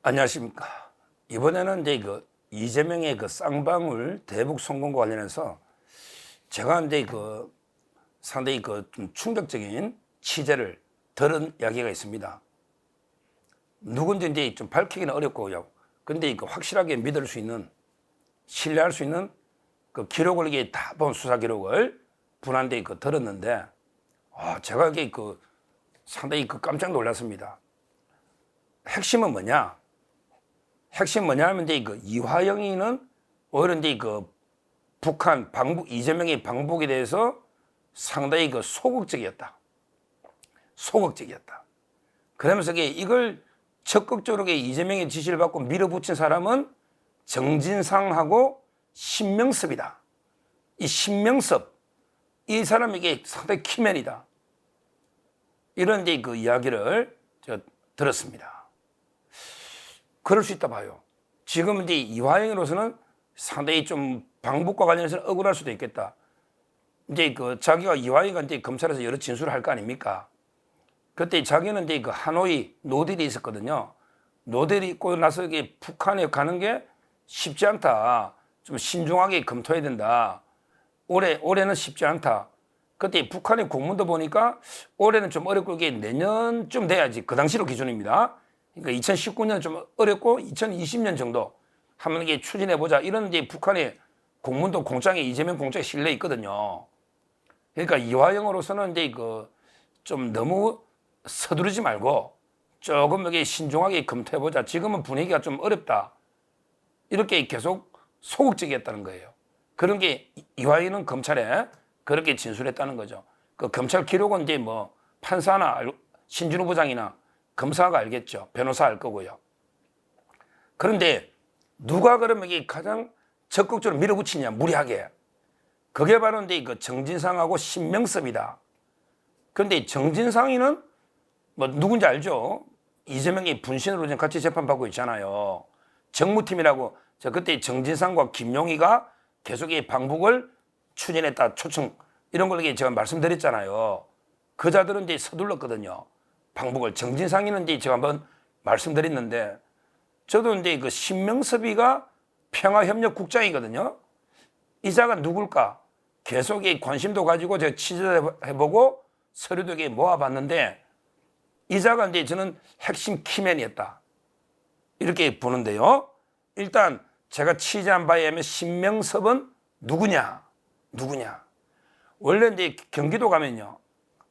안녕하십니까. 이번에는 이제 이재명의 쌍방울 대북 성공과 관련해서 제가 이제 상당히 좀 충격적인 취재를 들은 이야기가 있습니다. 누군지 이제 좀 밝히기는 어렵고요. 근데 확실하게 믿을 수 있는, 신뢰할 수 있는 기록을 이게 다 본 수사 기록을 분한데 들었는데, 제가 이게 상당히 깜짝 놀랐습니다. 핵심은 뭐냐? 핵심 뭐냐 하면 이제 이화영이는 오히려 이제 북한 방북, 이재명의 방북에 대해서 상당히 소극적이었다. 소극적이었다. 그러면서 이걸 적극적으로 이재명의 지시를 받고 밀어붙인 사람은 정진상하고 신명섭이다. 이 신명섭, 이 사람에게 상당히 키맨이다. 이런 이제 이야기를 제가 들었습니다. 그럴 수 있다 봐요. 지금 이제 이화영으로서는 상당히 좀 방북과 관련해서 억울할 수도 있겠다. 이제 자기가 이화영이가 이제 검찰에서 여러 진술을 할 거 아닙니까? 그때 자기는 이제 하노이 노딜이 있었거든요. 노딜이 있고 나서 이게 북한에 가는 게 쉽지 않다. 좀 신중하게 검토해야 된다. 올해는 쉽지 않다. 그때 북한의 공문도 보니까 올해는 좀 어렵고 이게 내년쯤 돼야지. 그 당시로 기준입니다. 그러니까 2019년 좀 어렵고 2020년 정도 한번 이게 추진해보자. 이런 이제 북한의 공문도 공장에 이재명 공장에 실려 있거든요. 그러니까 이화영으로서는 이제 좀 너무 서두르지 말고 조금 이게 신중하게 검토해보자. 지금은 분위기가 좀 어렵다. 이렇게 계속 소극적이었다는 거예요. 그런 게 이화영은 검찰에 그렇게 진술했다는 거죠. 그 검찰 기록은 이제 판사나 신준우 부장이나 검사가 알겠죠. 변호사 알 거고요. 그런데 누가 그러면 이게 가장 적극적으로 밀어붙이냐, 무리하게. 그게 바로 이제 정진상하고 신명섭이다. 그런데 정진상이는 누군지 알죠? 이재명이 분신으로 지금 같이 재판받고 있잖아요. 정무팀이라고 저 그때 정진상과 김용희가 계속 이 방북을 추진했다, 초청 이런 걸 제가 말씀드렸잖아요. 그 자들은 이제 서둘렀거든요. 방북을. 정진상이는 이제 제가 한번 말씀드렸는데, 저도 이제 신명섭이가 평화협력국장이거든요. 이 자가 누굴까? 계속 관심도 가지고 제가 취재해보고 서류도 모아봤는데, 이 자가 이제 저는 핵심 키맨이었다. 이렇게 보는데요. 일단 제가 취재한 바에 의하면 신명섭은 누구냐? 원래 이제 경기도 가면요.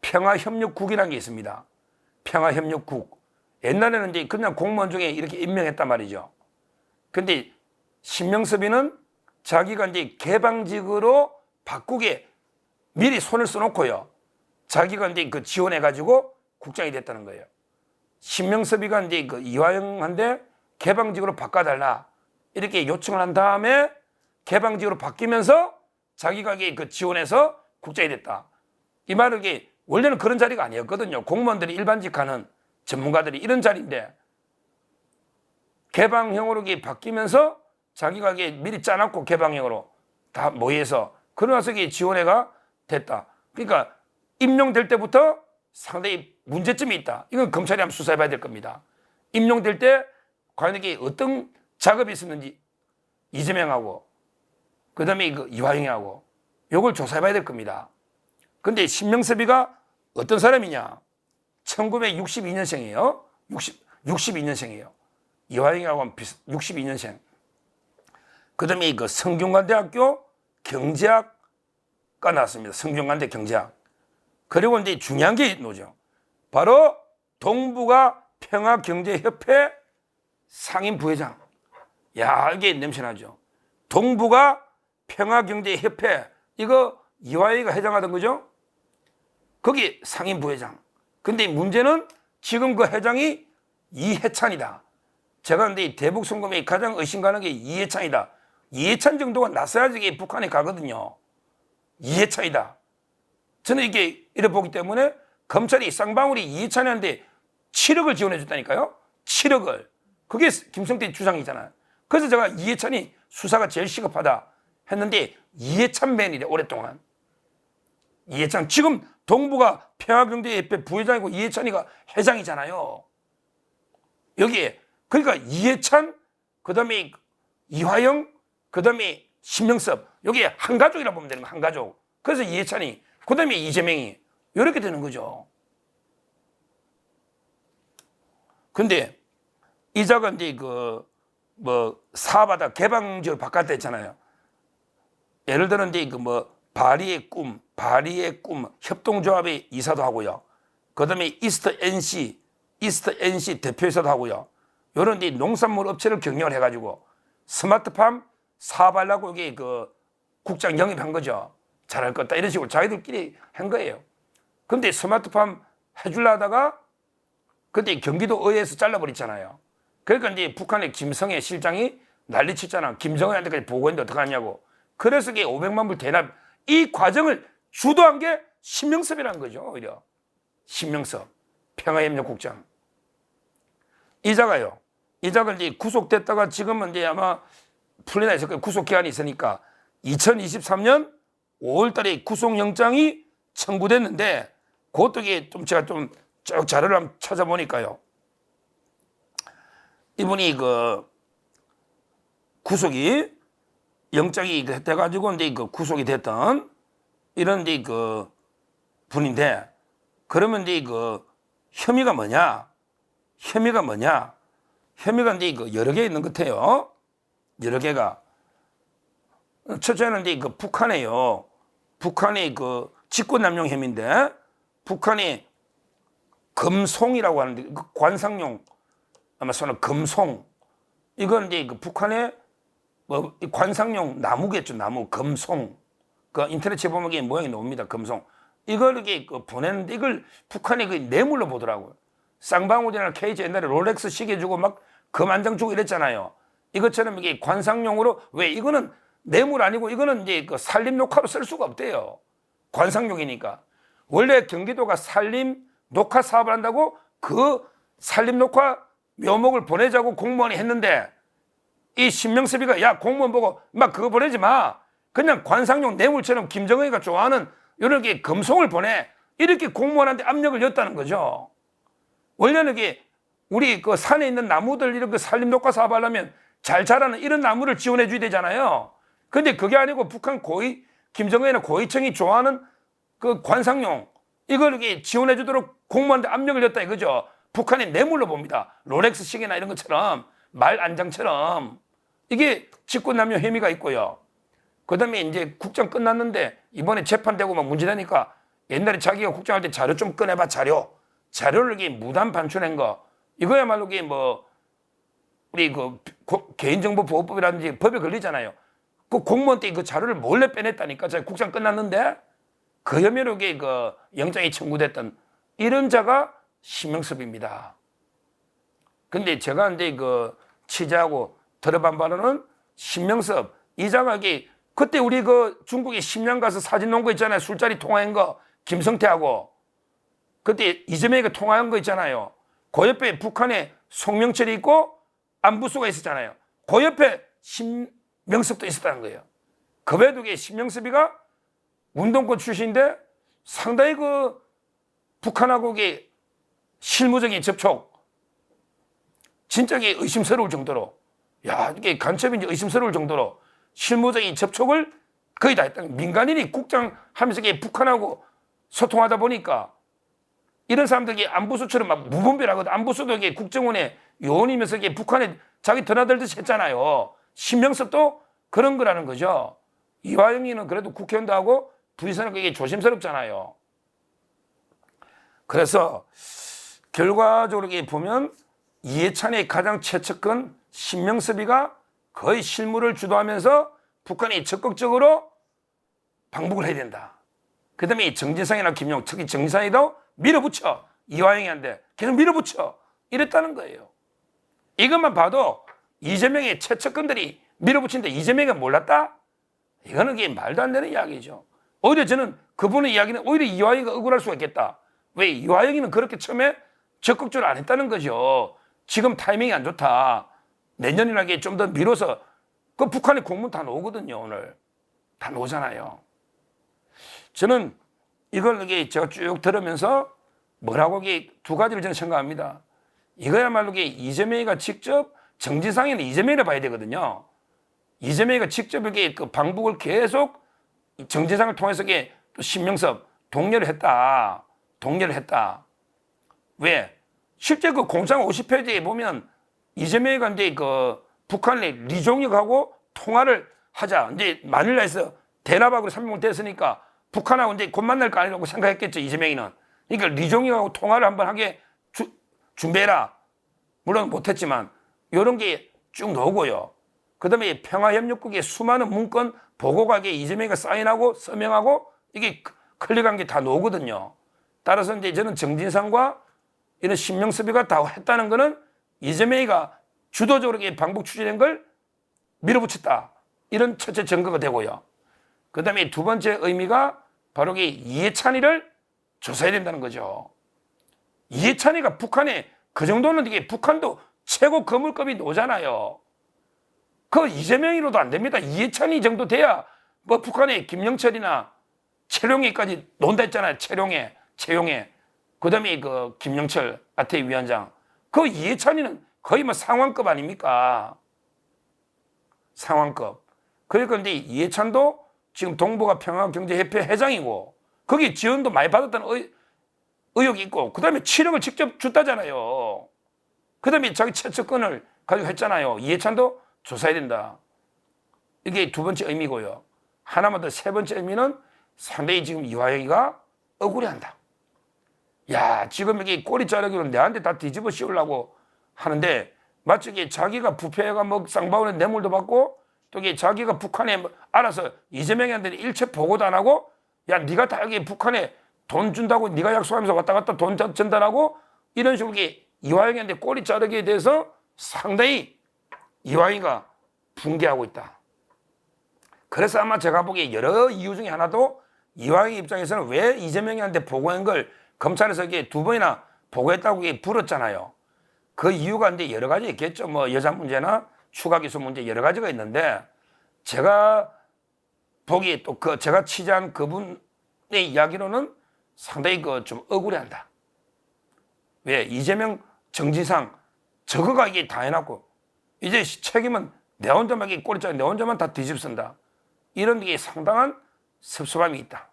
평화협력국이라는 게 있습니다. 평화협력국. 옛날에는 이제 그냥 공무원 중에 이렇게 임명했단 말이죠. 근데 신명섭이는 자기가 이제 개방직으로 바꾸게 미리 손을 써놓고요. 자기가 이제 지원해가지고 국장이 됐다는 거예요. 신명섭이가 이제 이화영한테 개방직으로 바꿔달라. 이렇게 요청을 한 다음에 개방직으로 바뀌면서 자기가 지원해서 국장이 됐다. 이 말은 원래는 그런 자리가 아니었거든요. 공무원들이 일반직 하는 전문가들이 이런 자리인데 개방형으로 바뀌면서 자기가 미리 짜놨고 개방형으로 다 모여서 그러나서 지원회가 됐다. 그러니까 임용될 때부터 상당히 문제점이 있다. 이건 검찰이 한번 수사해봐야 될 겁니다. 임용될 때 과연 이게 어떤 작업이 있었는지 이재명하고 그 다음에 이화영하고 이걸 조사해봐야 될 겁니다. 근데 신명섭이가 어떤 사람이냐? 1962년생이에요. 62년생이에요. 이화영하고는 62년생. 그 다음에 성균관대학교 경제학과 나왔습니다. 성균관대 경제학. 그리고 이제 중요한 게 뭐죠? 바로 동북아 평화경제협회 상임부회장. 야, 이게 냄새나죠? 동북아 평화경제협회. 이거 이화영이가 회장하던 거죠? 거기 상임부회장. 근데 문제는 지금 그 회장이 이해찬이다. 제가 근데 대북 송금에 가장 의심가는 게 이해찬이다. 이해찬 정도가 나서야지 북한에 가거든요. 이해찬이다. 저는 이게 이래 보기 때문에 검찰이 쌍방울이 이해찬한테 7억을 지원해 줬다니까요. 7억을. 그게 김성태 주장이잖아요. 그래서 제가 이해찬이 수사가 제일 시급하다 했는데 이해찬 맨이래 오랫동안. 이해찬 지금 동북아 평화경제협회 부회장이고 이해찬이가 회장이잖아요. 여기에 그러니까 이해찬, 그다음에 이화영, 그다음에 신명섭, 여기 한 가족이라 보면 되는 거, 한 가족. 그래서 이해찬이, 그다음에 이재명이 이렇게 되는 거죠. 근데 이자가 이제 사업하다 개방지로 바꿨다 했잖아요. 예를 들어 이제 바리의 꿈 협동조합의 이사도 하고요. 그다음에 이스트 NC 대표이사도 하고요. 이런 이제 농산물 업체를 경영을 해가지고 스마트팜 사업하려고 여기 국장 영입한 거죠. 잘할 것 같다 이런 식으로 자기들끼리 한 거예요. 근데 스마트팜 해주려 하다가 그때 경기도 의회에서 잘라버렸잖아요. 그러니까 이제 북한의 김성애 실장이 난리쳤잖아. 김정은한테까지 보고했는데 어떡하냐고. 그래서 이게 500만 불 대납, 이 과정을 주도한 게 신명섭이라는 거죠. 오히려 신명섭 평화협력국장. 이자가 이제 구속됐다가 지금은 이제 아마 풀리나 있을 거예요. 구속 기한이 있으니까 2023년 5월달에 구속영장이 청구됐는데 그것도 이게 좀 제가 좀 쭉 자료를 한번 찾아보니까요. 이분이 구속이 영장이 돼가지고 이제 구속이 됐던 이런 이제 분인데, 그러면 이제 혐의가 뭐냐? 혐의가 이제 여러 개 있는 것 같아요. 여러 개가. 첫째는 이제 북한의 직권남용 혐의인데, 북한이 금송이라고 하는데 관상용 아마 손은 금송, 이건 이제 북한의 관상용 나무겠죠. 나무 금송. 인터넷에 보면 이게 모양이 나옵니다. 금송. 이걸 이렇게 보내는데 이걸 북한이 뇌물로 보더라고요. 쌍방울이나 KG 옛날에 롤렉스 시계 주고 막 금 한 장 주고 이랬잖아요. 이것처럼 이게 관상용으로, 왜 이거는 뇌물 아니고 이거는 이제 산림 녹화로 쓸 수가 없대요. 관상용이니까. 원래 경기도가 산림 녹화 사업을 한다고 그 산림 녹화 묘목을 보내자고 공무원이 했는데, 이 신명섭이가 야 공무원 보고 막 그거 보내지 마, 그냥 관상용 뇌물처럼 김정은이가 좋아하는 이렇게 금송을 보내, 이렇게 공무원한테 압력을 줬다는 거죠. 원래는 이게 우리 산에 있는 나무들 이렇게 산림 녹화 사업 하려면 잘 자라는 이런 나무를 지원해 줘야 되잖아요. 근데 그게 아니고 북한 김정은이나 고위층이 좋아하는 관상용, 이걸 이렇게 지원해 주도록 공무원한테 압력을 줬다 이거죠. 북한이 뇌물로 봅니다. 롤렉스 시계나 이런 것처럼, 말 안장처럼. 이게 직권남용 혐의가 있고요. 그 다음에 이제 국장 끝났는데 이번에 재판되고 막 문제되니까 옛날에 자기가 국장할 때 자료 좀 꺼내봐, 자료를 이렇게 무단 반출한 거, 이거야말로 이게 우리 개인정보보호법이라든지 법에 걸리잖아요. 공무원 때 그 자료를 몰래 빼냈다니까. 자, 국장 끝났는데 그 혐의로 이게 영장이 청구됐던 이런 자가 신명섭입니다. 근데 제가 이제 취재하고 들어본 바로는 신명섭 이자가 그때 우리 중국에 심양 가서 사진 놓은 거 있잖아요. 술자리 통화한 거, 김성태하고. 그때 이재명이가 통화한 거 있잖아요. 그 옆에 북한에 송명철이 있고 안부수가 있었잖아요. 그 옆에 신명섭도 있었다는 거예요. 그 외에도 신명섭이가 운동권 출신인데 상당히 북한하고 실무적인 접촉, 진짜 의심스러울 정도로, 야, 이게 간첩인지 의심스러울 정도로 실무적인 접촉을 거의 다 했다. 민간인이 국장 하면서 북한하고 소통하다 보니까 이런 사람들이 안부수처럼 막 무분별하거든. 안부수도 국정원의 요원이면서 북한에 자기 드나들듯이 했잖아요. 신명섭도 그런 거라는 거죠. 이화영이는 그래도 국회의원도 하고 부의사는 그게 조심스럽잖아요. 그래서 결과적으로 보면 이해찬의 가장 최측근 신명섭이가 거의 실무를 주도하면서 북한이 적극적으로 방북을 해야 된다. 그 다음에 정진상이나 김용, 특히 정진상이도 밀어붙여, 이화영이한테 계속 밀어붙여 이랬다는 거예요. 이것만 봐도 이재명의 최측근들이 밀어붙이는데 이재명이 몰랐다? 이거는 말도 안 되는 이야기죠. 오히려 저는 그분의 이야기는 오히려 이화영이가 억울할 수가 있겠다. 왜? 이화영이는 그렇게 처음에 적극적으로 안 했다는 거죠. 지금 타이밍이 안 좋다. 내년이나 좀 더 미뤄서, 북한의 공문 다 나오거든요. 오늘 다 나오잖아요. 저는 이걸 제가 쭉 들으면서 뭐라고 두 가지를 저는 생각합니다. 이거야말로 이재명이가 직접 정진상에는 이재명이라 봐야 되거든요. 이재명이가 직접 이렇게 그 방북을 계속 정진상을 통해서 또 신명섭 독려를 했다. 독려를 했다. 왜? 실제 그 공상 50페이지에 보면 이재명이가 이제 그 북한의 리종익하고 통화를 하자. 이제 마닐라에서 대나박으로 3명을 됐으니까 북한하고 이제 곧 만날 거 아니라고 생각했겠죠, 이재명이는. 그러니까 리종익하고 통화를 한번 하게 준비해라. 물론 못했지만 이런 게 쭉 나오고요. 그 다음에 평화협력국의 수많은 문건 보고가 이재명이가 사인하고 서명하고 이게 클릭한 게 다 나오거든요. 따라서 이제 저는 정진상과 이런 신명섭이가 다 했다는 거는 이재명이가 주도적으로 방북 추진한 걸 밀어붙였다. 이런 첫째 증거가 되고요. 그 다음에 두 번째 의미가 바로 이해찬이를 조사해야 된다는 거죠. 이해찬이가 북한에 그 정도는 이게 북한도 최고 거물급이 노잖아요. 그 이재명이로도 안 됩니다. 이해찬이 정도 돼야 뭐 북한에 김영철이나 최룡해까지 논다 했잖아요. 최용해. 그 다음에 그 김영철 아태위 위원장. 그 이해찬이는 거의 뭐 상황급 아닙니까? 상황급. 그러니까 이제 이해찬도 지금 동북아 평화경제협회 회장이고 거기 지원도 많이 받았다는 의혹이 있고 그 다음에 7억을 직접 줬다잖아요. 그 다음에 자기 최측근을 가지고 했잖아요. 이해찬도 조사해야 된다. 이게 두 번째 의미고요. 하나만 더 세 번째 의미는 상당히 지금 이화영이가 억울해한다. 야, 지금 이게 꼬리 자르기로 내한테 다 뒤집어 씌우려고 하는데 마치 자기가 부패가 뭐 쌍방울에 뇌물도 받고 또 이게 자기가 북한에 알아서 이재명한테 일체 보고도 안 하고 야, 네가 다 여기 북한에 돈 준다고 네가 약속하면서 왔다 갔다 돈 전달하고 이런 식으로 이화영한테 꼬리 자르기에 대해서 상당히 이화영이가 붕괴하고 있다. 그래서 아마 제가 보기에 여러 이유 중에 하나도 이화영 입장에서는 왜 이재명한테 보고한 걸 검찰에서 두 번이나 보고했다고 불었잖아요. 그 이유가 이제 여러 가지 있겠죠. 뭐 여자 문제나 추가 기소 문제 여러 가지가 있는데 제가 보기에 또 제가 취재한 그분의 이야기로는 상당히 좀 억울해한다. 왜? 이재명 정진상 저거가 이게 다 해놨고 이제 책임은 내 혼자만 꼬리자르 내 혼자만 다 뒤집쓴다. 이런 게 상당한 섭섭함이 있다.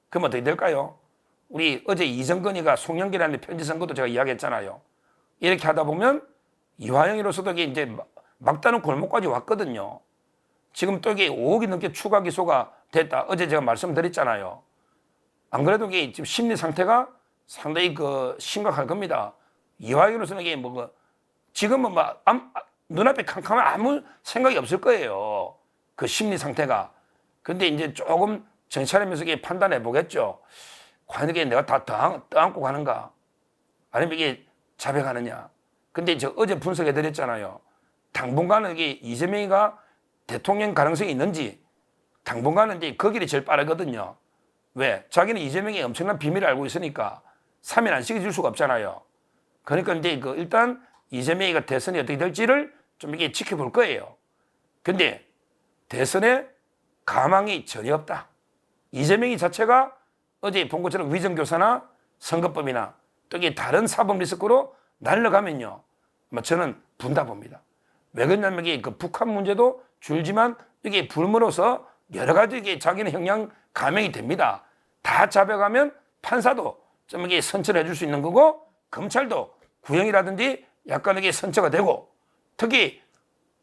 그럼 어떻게 될까요? 우리 어제 이정건이가 송영길한테 편지 쓴 것도 제가 이야기했잖아요. 이렇게 하다 보면 이화영이로서도 이제 막다른 골목까지 왔거든요. 지금 또 이게 5억이 넘게 추가 기소가 됐다. 어제 제가 말씀드렸잖아요. 안 그래도 이게 지금 심리 상태가 상당히 심각할 겁니다. 이화영으로서는 이게 지금은 눈앞에 캄캄한 아무 생각이 없을 거예요. 그 심리 상태가. 근데 이제 조금 정찰하면서 판단해 보겠죠. 과연 이게 내가 다 떠안고 가는가? 아니면 이게 자백하느냐? 근데 저 어제 분석해 드렸잖아요. 당분간은 이게 이재명이가 대통령 가능성이 있는지 당분간은 이제 그 길이 제일 빠르거든요. 왜? 자기는 이재명이 엄청난 비밀을 알고 있으니까 3일 안 시켜줄 수가 없잖아요. 그러니까 이제 일단 이재명이가 대선이 어떻게 될지를 좀 이게 지켜볼 거예요. 근데 대선에 가망이 전혀 없다. 이재명이 자체가 어제 본 것처럼 위정교사나 선거법이나 또 이게 다른 사법 리스크로 날아가면요. 저는 분다 봅니다. 왜 그러냐면 이게 북한 문제도 줄지만 이게 불문으로서 여러 가지 이게 자기는 형량 감형이 됩니다. 다 잡아가면 판사도 좀 이게 선처를 해줄 수 있는 거고 검찰도 구형이라든지 약간 이게 선처가 되고 특히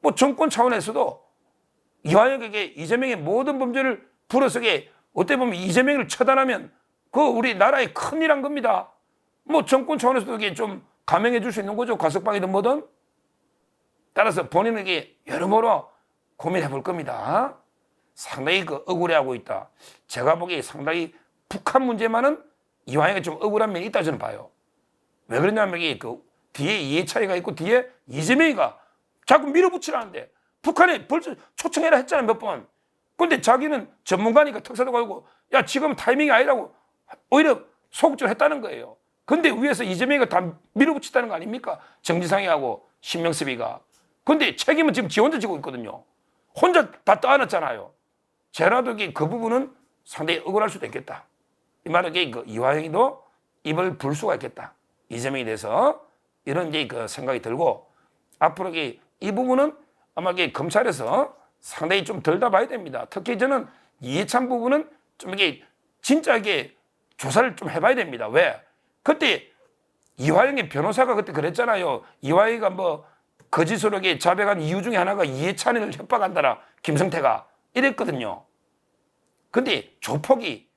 뭐 정권 차원에서도 이화영에게 이재명의 모든 범죄를 불어서게 어떻게 보면 이재명을 처단하면 그 우리 나라의 큰일한 겁니다. 뭐 정권 차원에서도 이게 좀 감형해 줄 수 있는 거죠. 과석방이든 뭐든. 따라서 본인에게 여러모로 고민해 볼 겁니다. 상당히 억울해하고 있다. 제가 보기에 상당히 북한 문제만은 이화영이 좀 억울한 면이 있다 저는 봐요. 왜 그러냐면 이게 뒤에 이해찬이가 있고 뒤에 이재명이가 자꾸 밀어붙이라는데 북한에 벌써 초청해라 했잖아요 몇 번. 근데 자기는 전문가니까 특사도 가고 야 지금 타이밍이 아니라고 오히려 소극적으로 했다는 거예요. 근데 위에서 이재명이가 다 밀어붙였다는 거 아닙니까? 정지상이하고 신명섭이가. 근데 책임은 지금 지 혼자 지고 있거든요. 혼자 다 떠안았잖아요. 제라도 그 부분은 상당히 억울할 수도 있겠다. 이 말은 이화영이도 입을 불 수가 있겠다. 이재명에 대해서 이런 이제 그 생각이 들고 앞으로 이 부분은 아마 검찰에서 상당히 좀 덜 다 봐야 됩니다. 특히 저는 이해찬 부분은 좀 이게 진짜 이게 조사를 좀 해봐야 됩니다. 왜? 그때 이화영의 변호사가 그때 그랬잖아요. 이화영이가 뭐 거짓으로 자백한 이유 중에 하나가 이해찬을 협박한다라 김성태가 이랬거든요. 근데 조폭이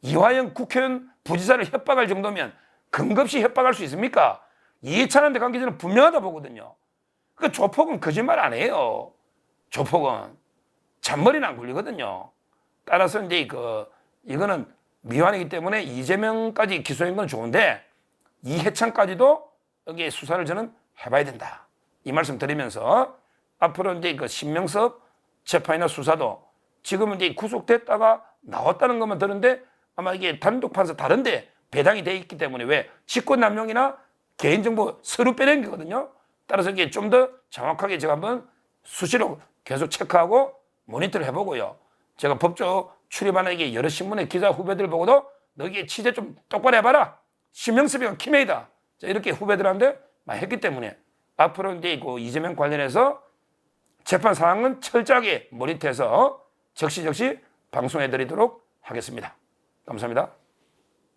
이화영 국회의원 부지사를 협박할 정도면 근거 없이 협박할 수 있습니까? 이해찬한테 관계자는 분명하다 보거든요. 그 조폭은 거짓말 안 해요. 조폭은 잔머리는 안 굴리거든요. 따라서 이제 이거는 미완이기 때문에 이재명까지 기소한 건 좋은데 이해찬까지도 여기에 수사를 저는 해봐야 된다. 이 말씀 드리면서 앞으로 이제 신명섭 재판이나 수사도 지금은 이제 구속됐다가 나왔다는 것만 들은데 아마 이게 단독 판사 다른데 배당이 돼 있기 때문에 왜 직권남용이나 개인정보 서류 빼낸 거거든요. 따라서 이게 좀 더 정확하게 제가 한번 수시로 계속 체크하고 모니터를 해보고요. 제가 법조 출입하는 이게 여러 신문의 기자 후배들 보고도 너 이게 취재 좀 똑바로 해봐라. 신명섭이가 키메이다. 이렇게 후배들한테 많이 했기 때문에 앞으로 이제 이재명 관련해서 재판 상황은 철저하게 모니터해서 적시 방송해드리도록 하겠습니다. 감사합니다.